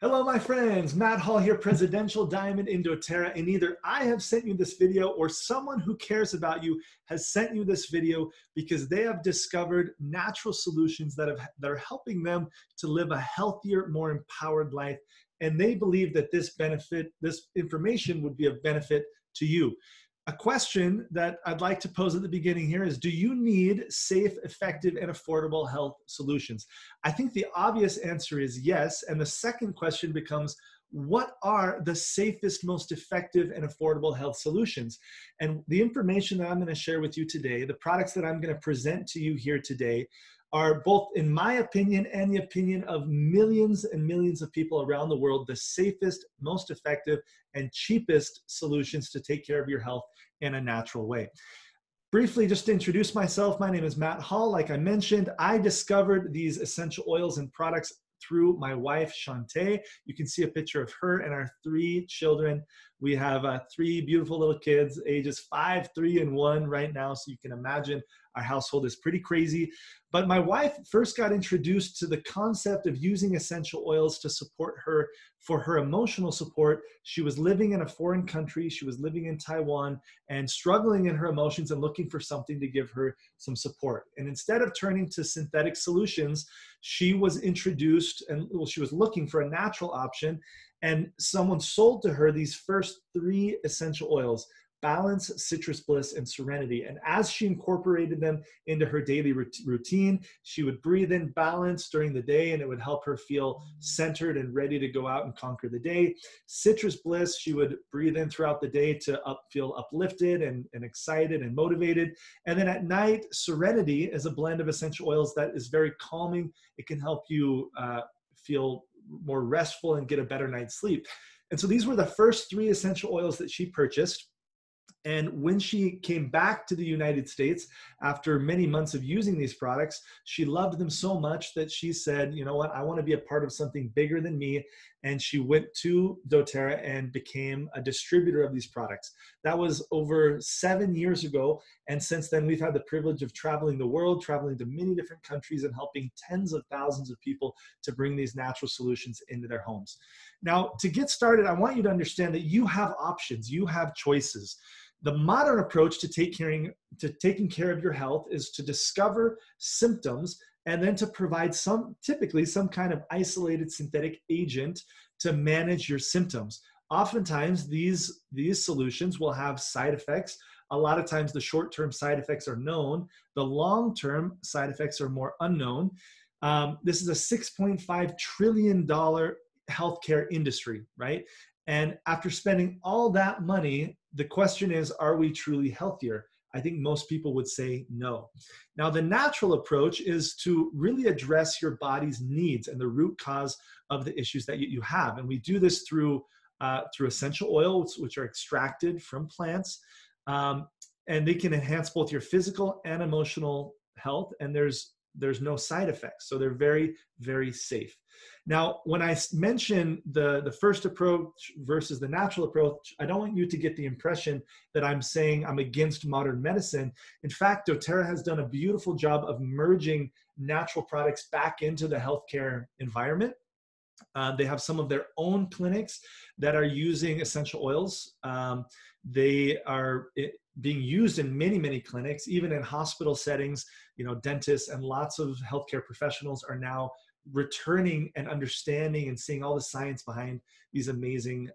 Hello, my friends. Matt Hall here, Presidential Diamond in doTERRA. And either I have sent you this video or someone who cares about you has sent you this video because they have discovered natural solutions that are helping them to live a healthier, more empowered life. And they believe that this information would be of benefit to you. A question that I'd like to pose at the beginning here is, do you need safe, effective, and affordable health solutions? I think the obvious answer is yes. And the second question becomes, what are the safest, most effective, and affordable health solutions? And the information that I'm going to share with you today, the products that I'm going to present to you here today, are both, in my opinion and the opinion of millions and millions of people around the world, the safest, most effective, and cheapest solutions to take care of your health in a natural way. Briefly, just to introduce myself, my name is Matt Hall. Like I mentioned, I discovered these essential oils and products through my wife, Shantae. You can see a picture of her and our 3 children. We have 3 beautiful little kids, ages 5, 3, and 1 right now. So you can imagine our household is pretty crazy. But my wife first got introduced to the concept of using essential oils to support her for her emotional support. She was living in a foreign country. She was living in Taiwan and struggling in her emotions and looking for something to give her some support. And instead of turning to synthetic solutions, she was introduced and she was looking for a natural option. And someone sold to her these first 3 essential oils: Balance, Citrus Bliss, and Serenity. And as she incorporated them into her daily routine, she would breathe in balance during the day, and it would help her feel centered and ready to go out and conquer the day. Citrus Bliss, she would breathe in throughout the day to feel uplifted and excited and motivated. And then at night, Serenity is a blend of essential oils that is very calming. It can help you feel more restful and get a better night's sleep. And so these were the first 3 essential oils that she purchased. And when she came back to the United States after many months of using these products, she loved them so much that she said, you know what, I want to be a part of something bigger than me. And she went to doTERRA and became a distributor of these products. That was over 7 years ago. And since then, we've had the privilege of traveling the world, traveling to many different countries and helping tens of thousands of people to bring these natural solutions into their homes. Now, to get started, I want you to understand that you have options, you have choices. The modern approach to taking care of your health is to discover symptoms and then to provide typically some kind of isolated synthetic agent to manage your symptoms. Oftentimes, these solutions will have side effects. A lot of times, the short-term side effects are known. The long-term side effects are more unknown. This is a $6.5 trillion healthcare industry, right? And after spending all that money, the question is, are we truly healthier? I think most people would say no. Now, the natural approach is to really address your body's needs and the root cause of the issues that you have. And we do this through essential oils, which are extracted from plants. And they can enhance both your physical and emotional health. And there's no side effects. So they're very, very safe. Now, when I mention the first approach versus the natural approach, I don't want you to get the impression that I'm saying I'm against modern medicine. In fact, doTERRA has done a beautiful job of merging natural products back into the healthcare environment. They have some of their own clinics that are using essential oils. They are being used in many, many clinics, even in hospital settings. You know, dentists and lots of healthcare professionals are now returning and understanding and seeing all the science behind these amazing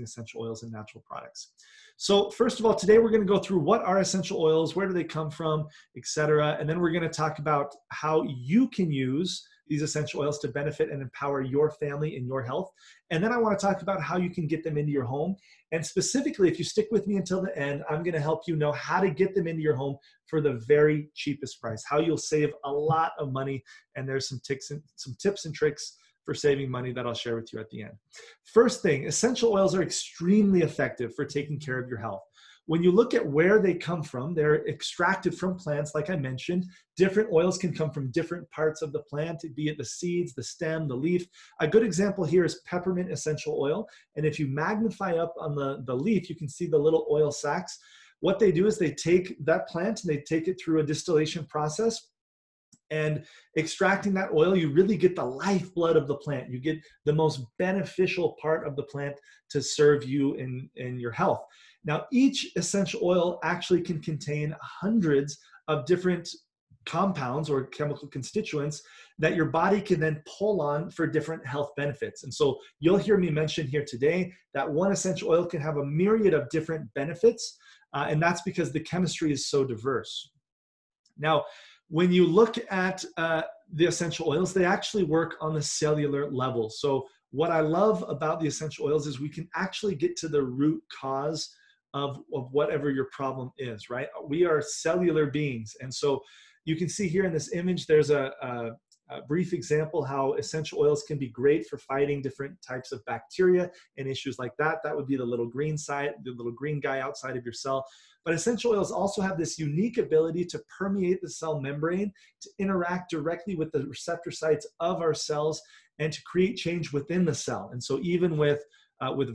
essential oils and natural products. So first of all, today we're going to go through what are essential oils, where do they come from, etc. And then we're going to talk about how you can use these essential oils to benefit and empower your family and your health. And then I want to talk about how you can get them into your home. And specifically, if you stick with me until the end, I'm going to help you know how to get them into your home for the very cheapest price, how you'll save a lot of money. And there's some tips and tricks for saving money that I'll share with you at the end. First thing, essential oils are extremely effective for taking care of your health. When you look at where they come from, they're extracted from plants, like I mentioned. Different oils can come from different parts of the plant, be it the seeds, the stem, the leaf. A good example here is peppermint essential oil. And if you magnify up on the leaf, you can see the little oil sacs. What they do is they take that plant and they take it through a distillation process. And extracting that oil, you really get the lifeblood of the plant. You get the most beneficial part of the plant to serve you in your health. Now, each essential oil actually can contain hundreds of different compounds or chemical constituents that your body can then pull on for different health benefits. And so you'll hear me mention here today that one essential oil can have a myriad of different benefits, and that's because the chemistry is so diverse. Now, when you look at the essential oils, they actually work on the cellular level. So what I love about the essential oils is we can actually get to the root cause of whatever your problem is, right? We are cellular beings. And so you can see here in this image, there's a brief example how essential oils can be great for fighting different types of bacteria and issues like that. That would be the little green side, the little green guy outside of your cell. But essential oils also have this unique ability to permeate the cell membrane, to interact directly with the receptor sites of our cells, and to create change within the cell. And so even with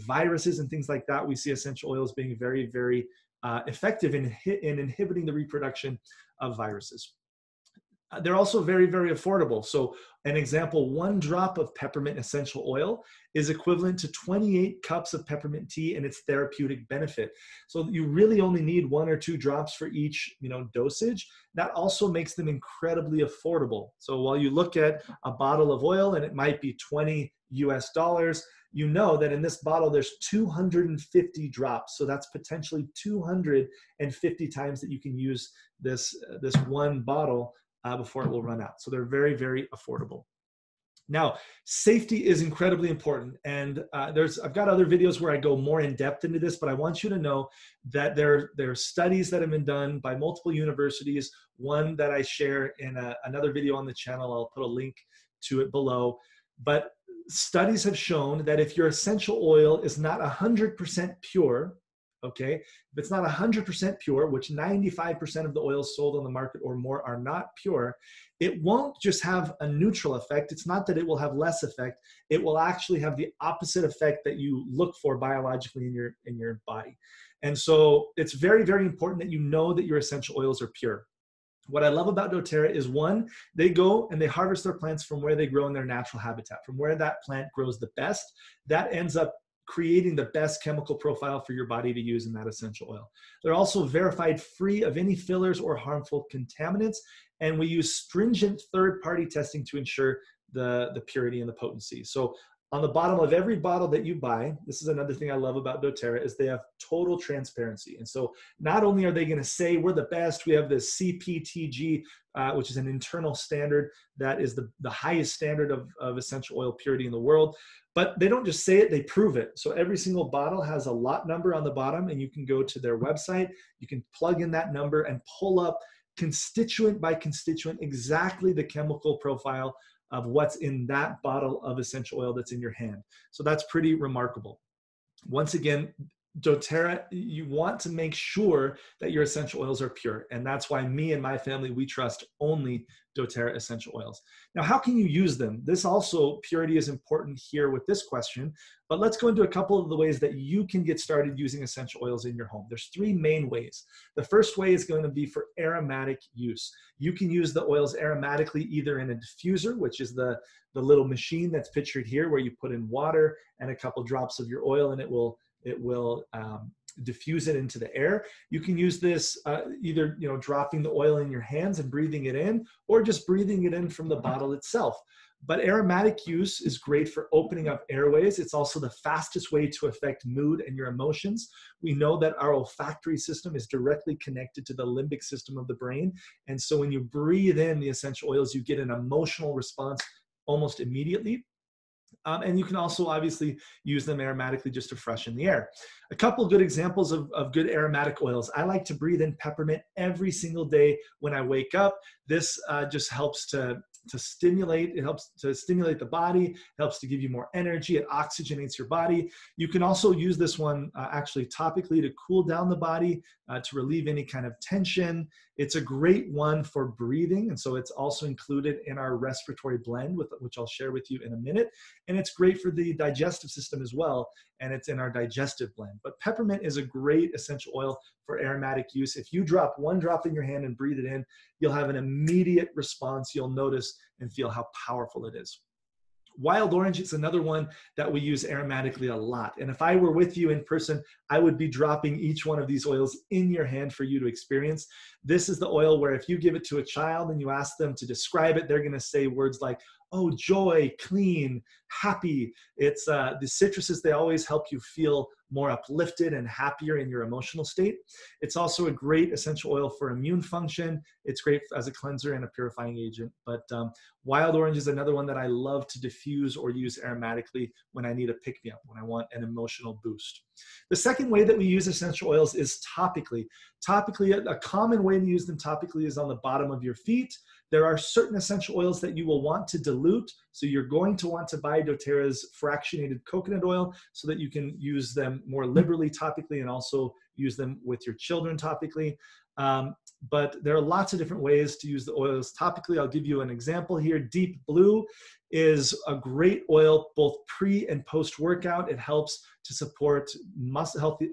viruses and things like that, we see essential oils being very, very effective in inhibiting the reproduction of viruses. They're also very, very affordable. So an example, 1 drop of peppermint essential oil is equivalent to 28 cups of peppermint tea and its therapeutic benefit. So you really only need 1 or 2 drops for each, dosage. That also makes them incredibly affordable. So while you look at a bottle of oil and it might be $20 US, you know that in this bottle there's 250 drops. So that's potentially 250 times that you can use this one bottle before it will run out. So they're very, very affordable. Now, safety is incredibly important. And I've got other videos where I go more in depth into this, but I want you to know that there are studies that have been done by multiple universities. One that I share in another video on the channel. I'll put a link to it below. But studies have shown that if your essential oil is not 100% pure, okay, if it's not 100% pure, which 95% of the oils sold on the market or more are not pure, it won't just have a neutral effect. It's not that it will have less effect. It will actually have the opposite effect that you look for biologically in your body. And so it's very, very important that you know that your essential oils are pure. What I love about doTERRA is, one, they go and they harvest their plants from where they grow in their natural habitat, from where that plant grows the best. That ends up creating the best chemical profile for your body to use in that essential oil. They're also verified free of any fillers or harmful contaminants, and we use stringent third-party testing to ensure the purity and the potency. So on the bottom of every bottle that you buy, this is another thing I love about doTERRA, is they have total transparency. And so not only are they going to say we're the best, we have this CPTG, which is an internal standard that is the highest standard of essential oil purity in the world, but they don't just say it, they prove it. So every single bottle has a lot number on the bottom, and you can go to their website, you can plug in that number and pull up constituent by constituent exactly the chemical profile of what's in that bottle of essential oil that's in your hand. So that's pretty remarkable. Once again, doTERRA, you want to make sure that your essential oils are pure. And that's why me and my family, we trust only doTERRA essential oils. Now, how can you use them? This also, purity is important here with this question, but let's go into a couple of the ways that you can get started using essential oils in your home. There's 3 main ways. The first way is going to be for aromatic use. You can use the oils aromatically either in a diffuser, which is the little machine that's pictured here, where you put in water and a couple drops of your oil and it will diffuse it into the air. You can use this either dropping the oil in your hands and breathing it in, or just breathing it in from the bottle itself. But aromatic use is great for opening up airways. It's also the fastest way to affect mood and your emotions. We know that our olfactory system is directly connected to the limbic system of the brain. And so when you breathe in the essential oils, you get an emotional response almost immediately. And you can also obviously use them aromatically just to freshen the air. A couple good examples of good aromatic oils. I like to breathe in peppermint every single day when I wake up. This just helps to to stimulate. It helps to stimulate the body. It helps to give you more energy. It oxygenates your body. You can also use this one actually topically to cool down the body, to relieve any kind of tension. It's a great one for breathing, and so it's also included in our respiratory blend, which I'll share with you in a minute. And it's great for the digestive system as well, and it's in our digestive blend. But peppermint is a great essential oil for aromatic use. If you drop one drop in your hand and breathe it in, you'll have an immediate response. You'll notice and feel how powerful it is. Wild orange, it's another one that we use aromatically a lot. And if I were with you in person, I would be dropping each one of these oils in your hand for you to experience. This is the oil where if you give it to a child and you ask them to describe it, they're going to say words like, oh, joy, clean, happy. It's the citruses, they always help you feel more uplifted and happier in your emotional state. It's also a great essential oil for immune function. It's great as a cleanser and a purifying agent. But wild orange is another one that I love to diffuse or use aromatically when I need a pick-me-up, when I want an emotional boost. The second way that we use essential oils is topically. Topically, a common way to use them topically is on the bottom of your feet. There are certain essential oils that you will want to dilute. So you're going to want to buy doTERRA's fractionated coconut oil so that you can use them more liberally topically and also use them with your children topically. But there are lots of different ways to use the oils topically. I'll give you an example here. Deep Blue is a great oil both pre and post workout. It helps to support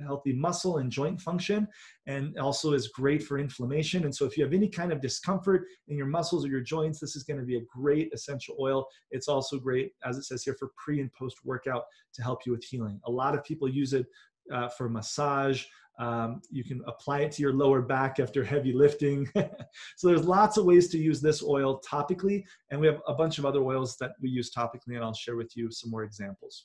healthy muscle and joint function, and also is great for inflammation. And so if you have any kind of discomfort in your muscles or your joints, this is going to be a great essential oil. It's also great, as it says here, for pre and post workout to help you with healing. A lot of people use it for massage. You can apply it to your lower back after heavy lifting. So there's lots of ways to use this oil topically, and we have a bunch of other oils that we use topically, and I'll share with you some more examples.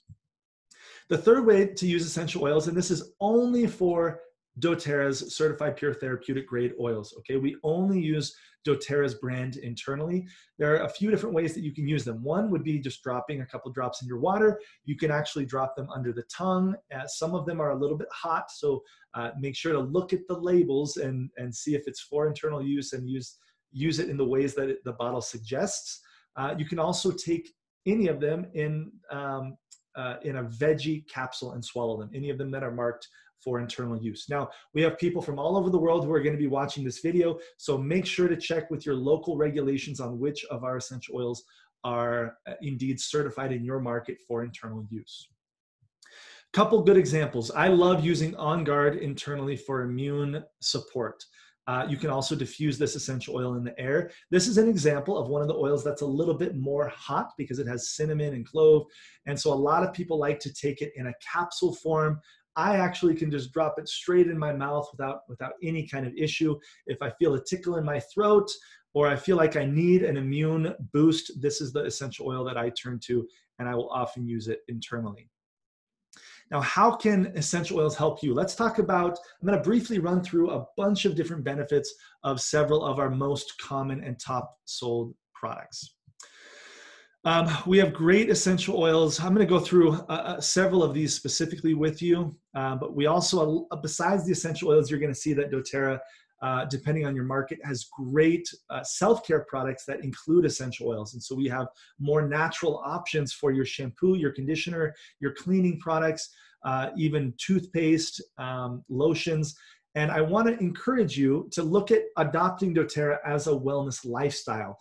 The third way to use essential oils, and this is only for doTERRA's certified pure therapeutic grade oils, okay? We only use doTERRA's brand internally. There are a few different ways that you can use them. One would be just dropping a couple drops in your water. You can actually drop them under the tongue. Some of them are a little bit hot, so make sure to look at the labels and see if it's for internal use and use it in the ways that the bottle suggests. You can also take any of them in a veggie capsule and swallow them, any of them that are marked for internal use. Now, we have people from all over the world who are going to be watching this video, so make sure to check with your local regulations on which of our essential oils are indeed certified in your market for internal use. Couple good examples. I love using On Guard internally for immune support. You can also diffuse this essential oil in the air. This is an example of one of the oils that's a little bit more hot because it has cinnamon and clove. And so a lot of people like to take it in a capsule form. I actually can just drop it straight in my mouth without any kind of issue. If I feel a tickle in my throat or I feel like I need an immune boost, this is the essential oil that I turn to, and I will often use it internally. Now, how can essential oils help you? Let's talk about, I'm going to briefly run through a bunch of different benefits of several of our most common and top sold products. We have great essential oils. I'm going to go through several of these specifically with you, but we also, besides the essential oils, you're going to see that doTERRA, depending on your market, has great self-care products that include essential oils. And so we have more natural options for your shampoo, your conditioner, your cleaning products, even toothpaste, lotions. And I want to encourage you to look at adopting doTERRA as a wellness lifestyle.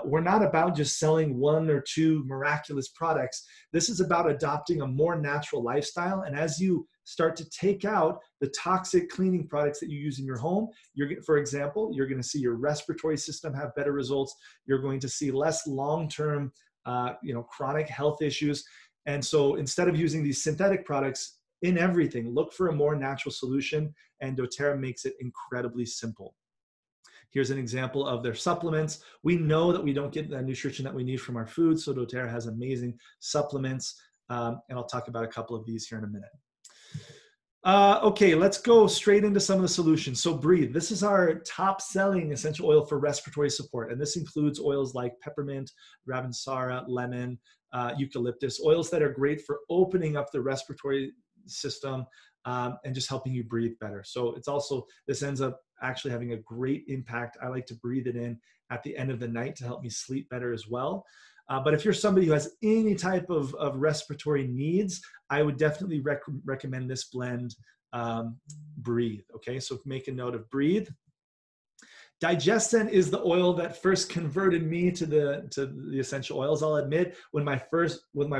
We're not about just selling one or two miraculous products. This is about adopting a more natural lifestyle. And as you start to take out the toxic cleaning products that you use in your home, for example, you're going to see your respiratory system have better results. You're going to see less long-term, chronic health issues. And so instead of using these synthetic products in everything, look for a more natural solution. And doTERRA makes it incredibly simple. Here's an example of their supplements. We know that we don't get the nutrition that we need from our food, so doTERRA has amazing supplements, and I'll talk about a couple of these here in a minute. Okay, let's go straight into some of the solutions. So Breathe, this is our top selling essential oil for respiratory support, and this includes oils like peppermint, ravensara, lemon, eucalyptus, oils that are great for opening up the respiratory system and just helping you breathe better. So it's also, this ends up actually having a great impact. I like to breathe it in at the end of the night to help me sleep better as well. But if you're somebody who has any type of respiratory needs, I would definitely recommend this blend, Breathe. Okay, so make a note of Breathe. DigestZen is the oil that first converted me to the essential oils. I'll admit, when my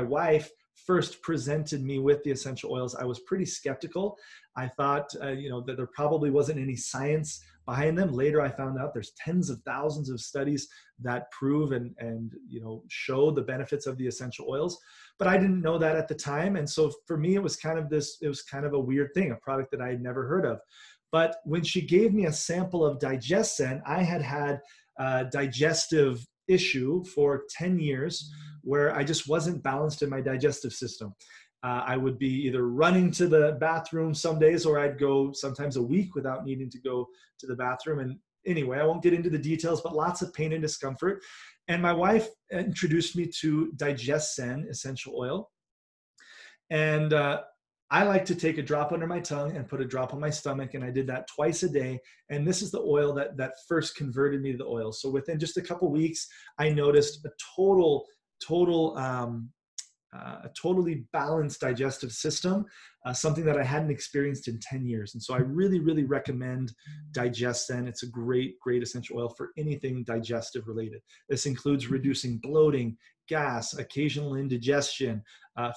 wife first presented me with the essential oils, I was pretty skeptical. I thought, that there probably wasn't any science behind them. Later, I found out there's tens of thousands of studies that prove and show the benefits of the essential oils. But I didn't know that at the time, and so for me, it was kind of a weird thing, a product that I had never heard of. But when she gave me a sample of DigestZen, I had a digestive issue for 10 years where I just wasn't balanced in my digestive system. I would be either running to the bathroom some days, or I'd go sometimes a week without needing to go to the bathroom. And anyway, I won't get into the details, but lots of pain and discomfort. And my wife introduced me to DigestZen essential oil. And I like to take a drop under my tongue and put a drop on my stomach, and I did that twice a day. And this is the oil that first converted me to the oil. So within just a couple weeks, I noticed a totally balanced digestive system, something that I hadn't experienced in 10 years. And so I really, really recommend DigestZen. It's a great essential oil for anything digestive related. This includes reducing bloating, gas, occasional indigestion,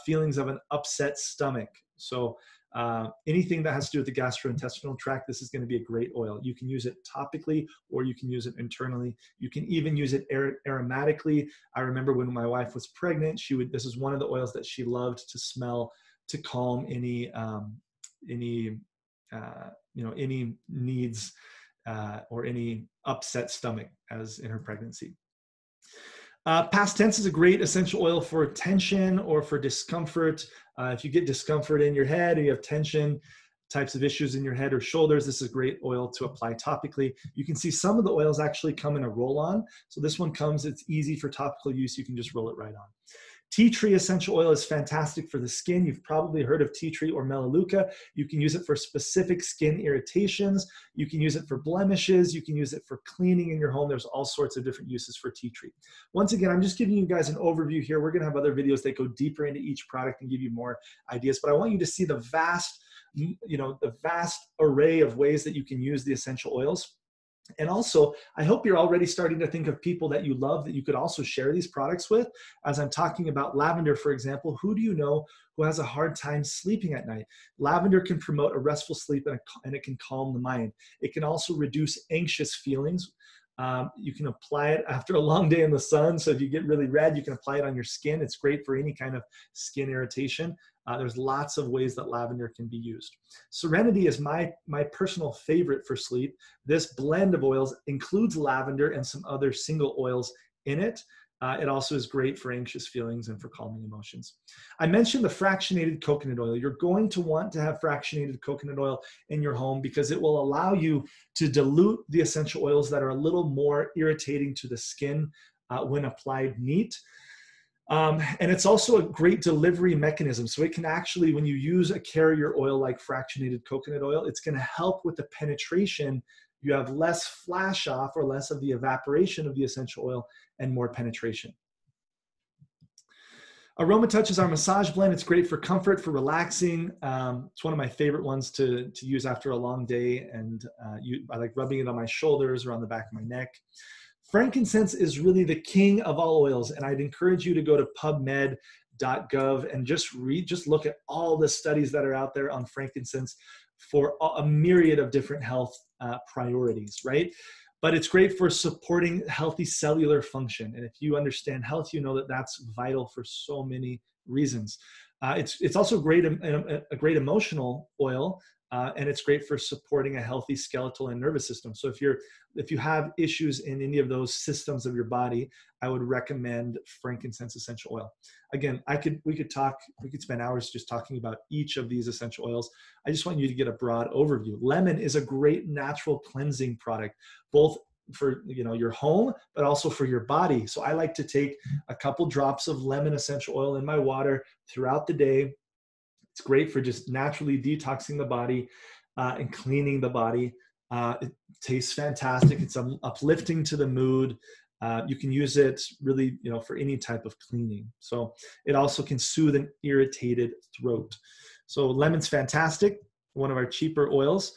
feelings of an upset stomach. So anything that has to do with the gastrointestinal tract, this is going to be a great oil. You can use it topically, or you can use it internally. You can even use it aromatically. I remember when my wife was pregnant, this is one of the oils that she loved to smell to calm any needs or any upset stomach as in her pregnancy. Past tense is a great essential oil for tension or for discomfort. If you get discomfort in your head or you have tension types of issues in your head or shoulders, this is a great oil to apply topically. You can see some of the oils actually come in a roll-on. So this one it's easy for topical use. You can just roll it right on. Tea tree essential oil is fantastic for the skin. You've probably heard of tea tree or melaleuca. You can use it for specific skin irritations. You can use it for blemishes. You can use it for cleaning in your home. There's all sorts of different uses for tea tree. Once again, I'm just giving you guys an overview here. We're going to have other videos that go deeper into each product and give you more ideas, but I want you to see the vast array of ways that you can use the essential oils. And also, I hope you're already starting to think of people that you love that you could also share these products with. As I'm talking about lavender, for example, who do you know who has a hard time sleeping at night? Lavender can promote a restful sleep and it can calm the mind. It can also reduce anxious feelings. You can apply it after a long day in the sun. So if you get really red, you can apply it on your skin. It's great for any kind of skin irritation. There's lots of ways that lavender can be used. Serenity is my personal favorite for sleep. This blend of oils includes lavender and some other single oils in it. It also is great for anxious feelings and for calming emotions. I mentioned the fractionated coconut oil. You're going to want to have fractionated coconut oil in your home because it will allow you to dilute the essential oils that are a little more irritating to the skin when applied neat. And it's also a great delivery mechanism. So it can actually, when you use a carrier oil like fractionated coconut oil, it's going to help with the penetration. You have less flash off or less of the evaporation of the essential oil and more penetration. Aroma Touch is our massage blend. It's great for comfort, for relaxing. It's one of my favorite ones to use after a long day. And I like rubbing it on my shoulders or on the back of my neck. Frankincense is really the king of all oils, and I'd encourage you to go to pubmed.gov and just look at all the studies that are out there on frankincense for a myriad of different health priorities, right? But it's great for supporting healthy cellular function. And if you understand health, you know that that's vital for so many reasons. It's also a great emotional oil. And it's great for supporting a healthy skeletal and nervous system. So if you have issues in any of those systems of your body, I would recommend frankincense essential oil. Again, we could spend hours just talking about each of these essential oils. I just want you to get a broad overview. Lemon is a great natural cleansing product, both for your home, but also for your body. So I like to take a couple drops of lemon essential oil in my water throughout the day. It's great for just naturally detoxing the body and cleaning the body. It tastes fantastic. It's uplifting to the mood. You can use it really, for any type of cleaning. So it also can soothe an irritated throat. So lemon's fantastic, one of our cheaper oils.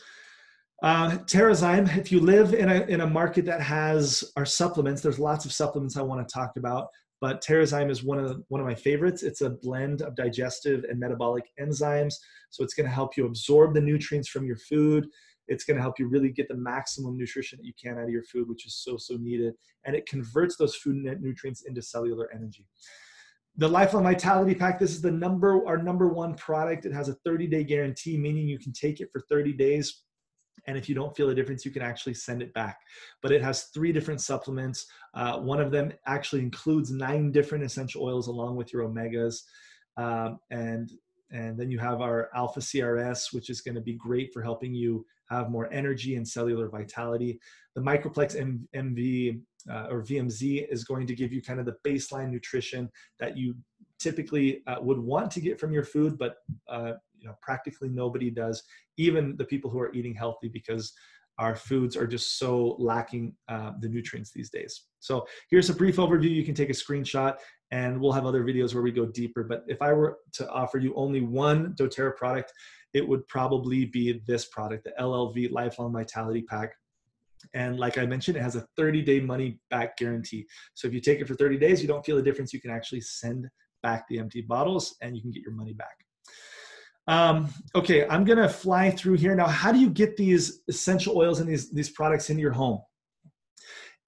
TerraZyme, if you live in a market that has our supplements, there's lots of supplements I want to talk about, but TerraZyme is one of my favorites. It's a blend of digestive and metabolic enzymes. So it's going to help you absorb the nutrients from your food. It's going to help you really get the maximum nutrition that you can out of your food, which is so needed. And it converts those food nutrients into cellular energy. The Lifelong Vitality Pack, this is our number one product. It has a 30-day guarantee, meaning you can take it for 30 days. And if you don't feel a difference, you can actually send it back. But it has 3 different supplements. One of them actually includes 9 different essential oils along with your omegas. And then you have our Alpha CRS, which is going to be great for helping you have more energy and cellular vitality. The Microplex MV or VMZ is going to give you kind of the baseline nutrition that you typically would want to get from your food, but practically nobody does, even the people who are eating healthy, because our foods are just so lacking the nutrients these days. So here's a brief overview. You can take a screenshot, and we'll have other videos where we go deeper. But if I were to offer you only one doTERRA product, it would probably be this product, the LLV Lifelong Vitality Pack. And like I mentioned, it has a 30-day money back guarantee. So if you take it for 30 days, you don't feel a difference, you can actually send back the empty bottles and you can get your money back. Okay, I'm gonna fly through here. Now, how do you get these essential oils and these products into your home?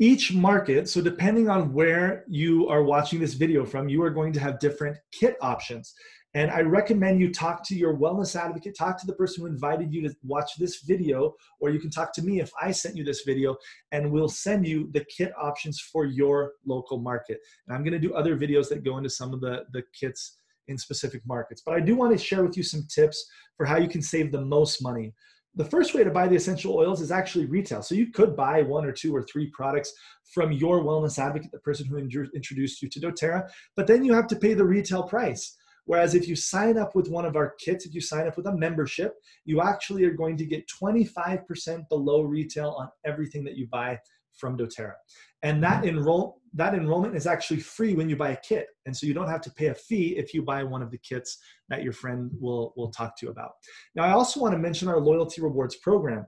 Each market, so depending on where you are watching this video from, you are going to have different kit options. And I recommend you talk to your wellness advocate, talk to the person who invited you to watch this video, or you can talk to me if I sent you this video, and we'll send you the kit options for your local market. And I'm gonna do other videos that go into some of the kits in specific markets. But I do want to share with you some tips for how you can save the most money. The first way to buy the essential oils is actually retail. So you could buy 1 or 2 or 3 products from your wellness advocate, the person who introduced you to doTERRA, but then you have to pay the retail price. Whereas if you sign up with one of our kits, if you sign up with a membership, you actually are going to get 25% below retail on everything that you buy from doTERRA. And that enrollment is actually free when you buy a kit. And so you don't have to pay a fee if you buy one of the kits that your friend will talk to you about. Now, I also want to mention our loyalty rewards program,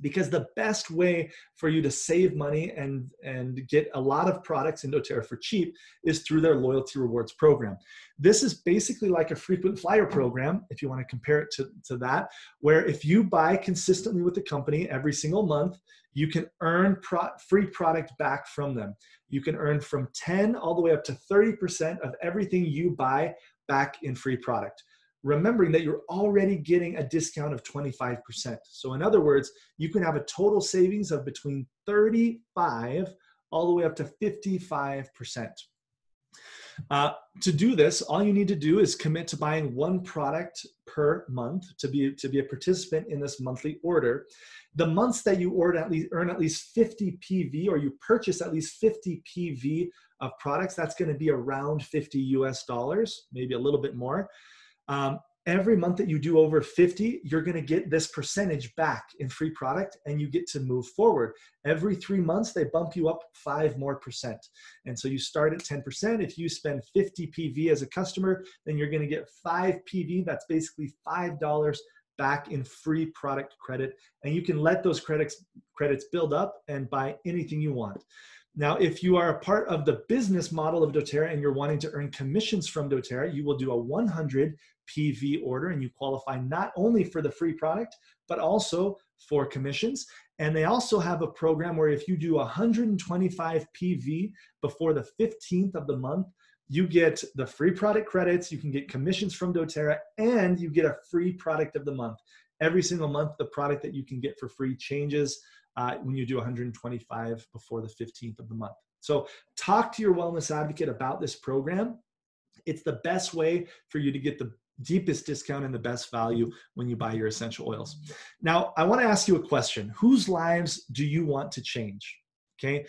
because the best way for you to save money and get a lot of products in doTERRA for cheap is through their loyalty rewards program. This is basically like a frequent flyer program, if you want to compare it to that, where if you buy consistently with the company every single month, you can earn free product back from them. You can earn from 10 all the way up to 30% of everything you buy back in free product, remembering that you're already getting a discount of 25%. So in other words, you can have a total savings of between 35 all the way up to 55%. To do this, all you need to do is commit to buying 1 product per month to be a participant in this monthly order. The months that you earn at least 50 PV, or you purchase at least 50 PV of products, that's going to be around $50 US, maybe a little bit more. Every month that you do over 50, you're going to get this percentage back in free product, and you get to move forward. Every 3 months, they bump you up 5% more. And so you start at 10%. If you spend 50 PV as a customer, then you're going to get 5 PV. That's basically $5 back in free product credit. And you can let those credits build up and buy anything you want. Now, if you are a part of the business model of doTERRA and you're wanting to earn commissions from doTERRA, you will do a 100 PV order, and you qualify not only for the free product, but also for commissions. And they also have a program where if you do 125 PV before the 15th of the month, you get the free product credits, you can get commissions from doTERRA, and you get a free product of the month. Every single month, the product that you can get for free changes when you do 125 before the 15th of the month. So talk to your wellness advocate about this program. It's the best way for you to get the deepest discount and the best value when you buy your essential oils. Now, I want to ask you a question. Whose lives do you want to change? Okay.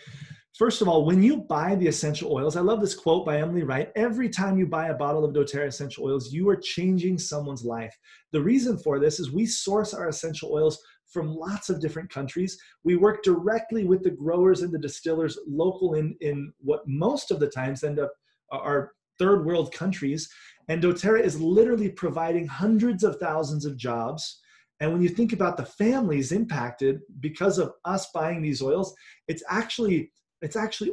First of all, when you buy the essential oils, I love this quote by Emily Wright. Every time you buy a bottle of doTERRA essential oils, you are changing someone's life. The reason for this is we source our essential oils from lots of different countries. We work directly with the growers and the distillers local in what most of the times end up are third world countries. And doTERRA is literally providing hundreds of thousands of jobs. And when you think about the families impacted because of us buying these oils, it's actually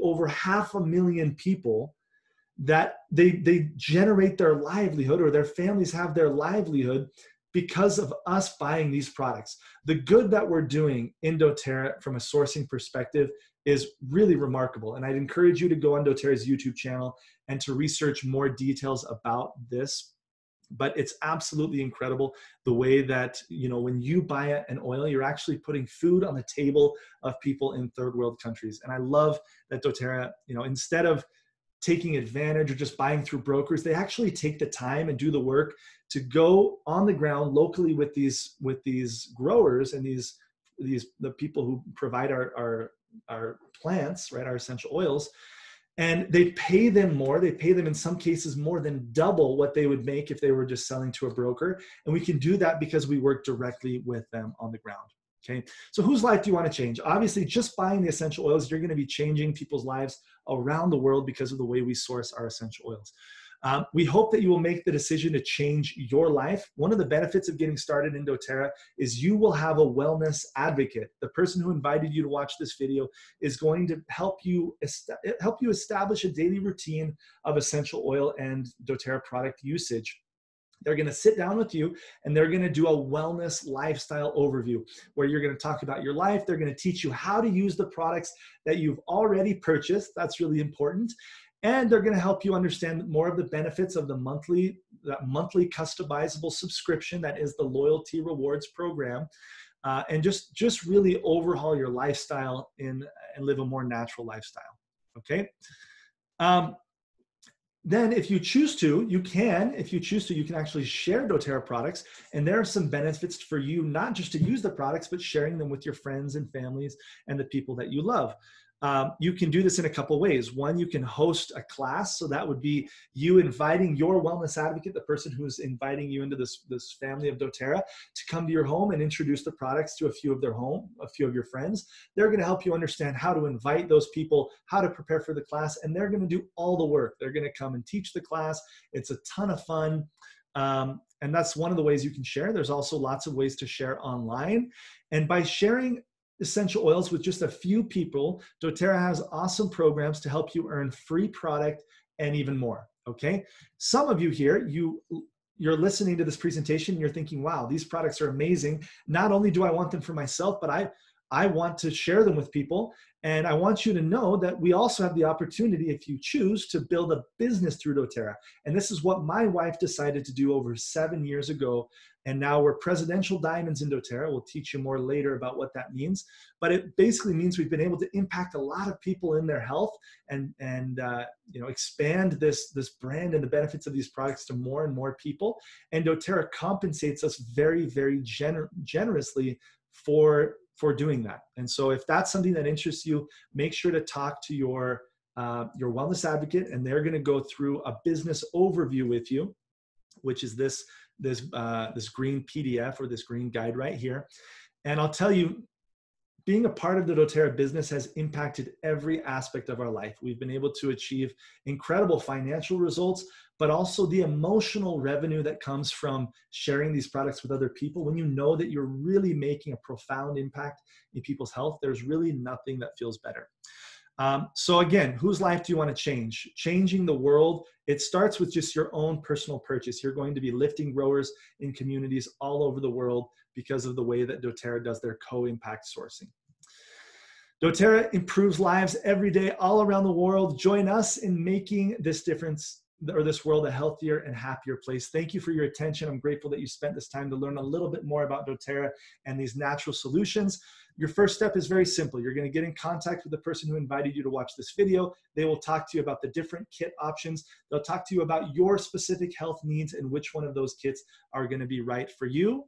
over 500,000 people that they generate their livelihood, or their families have their livelihood because of us buying these products. The good that we're doing in doTERRA from a sourcing perspective is really remarkable. And I'd encourage you to go on doTERRA's YouTube channel and to research more details about this. But it's absolutely incredible the way that, you know, when you buy an oil, you're actually putting food on the table of people in third world countries. And I love that doTERRA, you know, instead of taking advantage or just buying through brokers, they actually take the time and do the work to go on the ground locally with these growers and the people who provide our plants, right, our essential oils. And they pay them more. They pay them in some cases more than double what they would make if they were just selling to a broker. And we can do that because we work directly with them on the ground. Okay, so whose life do you want to change? Obviously, just buying the essential oils, you're going to be changing people's lives around the world because of the way we source our essential oils. We hope that you will make the decision to change your life. One of the benefits of getting started in doTERRA is you will have a wellness advocate. The person who invited you to watch this video is going to help you establish a daily routine of essential oil and doTERRA product usage. They're going to sit down with you and they're going to do a wellness lifestyle overview where you're going to talk about your life. They're going to teach you how to use the products that you've already purchased. That's really important. And they're going to help you understand more of the benefits of that monthly customizable subscription that is the Loyalty Rewards program, and just really overhaul your lifestyle and live a more natural lifestyle. Okay. Then if you choose to, you can actually share doTERRA products. And there are some benefits for you, not just to use the products, but sharing them with your friends and families and the people that you love. You can do this in a couple ways. One, you can host a class. So that would be you inviting your wellness advocate, the person who's inviting you into this family of doTERRA, to come to your home and introduce the products to a few of your friends. They're going to help you understand how to invite those people, how to prepare for the class, and they're going to do all the work. They're going to come and teach the class. It's a ton of fun. And that's one of the ways you can share. There's also lots of ways to share online. And by sharing essential oils with just a few people, doTERRA has awesome programs to help you earn free product and even more. Okay, some of you here, you're listening to this presentation and you're thinking, wow, these products are amazing. Not only do I want them for myself, but I want to share them with people. And I want you to know that we also have the opportunity, if you choose, to build a business through doTERRA. And this is what my wife decided to do over 7 years ago. And now we're presidential diamonds in doTERRA. We'll teach you more later about what that means. But it basically means we've been able to impact a lot of people in their health and expand this brand and the benefits of these products to more and more people. And doTERRA compensates us very, very generously for doing that. And so if that's something that interests you, make sure to talk to your wellness advocate, and they're going to go through a business overview with you, which is this green PDF or this green guide right here. And I'll tell you, being a part of the doTERRA business has impacted every aspect of our life. We've been able to achieve incredible financial results, but also the emotional revenue that comes from sharing these products with other people. When you know that you're really making a profound impact in people's health, there's really nothing that feels better. So again, whose life do you want to change? Changing the world. It starts with just your own personal purchase. You're going to be lifting growers in communities all over the world because of the way that doTERRA does their co-impact sourcing. doTERRA improves lives every day all around the world. Join us in making this difference, or this world, a healthier and happier place. Thank you for your attention. I'm grateful that you spent this time to learn a little bit more about doTERRA and these natural solutions. Your first step is very simple. You're going to get in contact with the person who invited you to watch this video. They will talk to you about the different kit options. They'll talk to you about your specific health needs and which one of those kits are going to be right for you.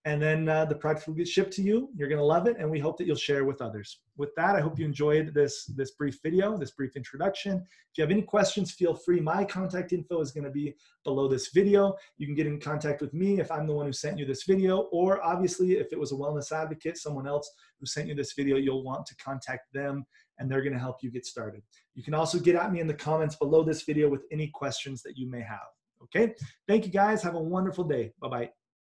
and then the product will get shipped to you. You're going to love it, and we hope that you'll share with others. With that, I hope you enjoyed this brief video, this brief introduction. If you have any questions, feel free. My contact info is going to be below this video. You can get in contact with me if I'm the one who sent you this video, or obviously if it was a wellness advocate, someone else who sent you this video, you'll want to contact them, and they're going to help you get started. You can also get at me in the comments below this video with any questions that you may have. Okay? Thank you guys. Have a wonderful day. Bye-bye.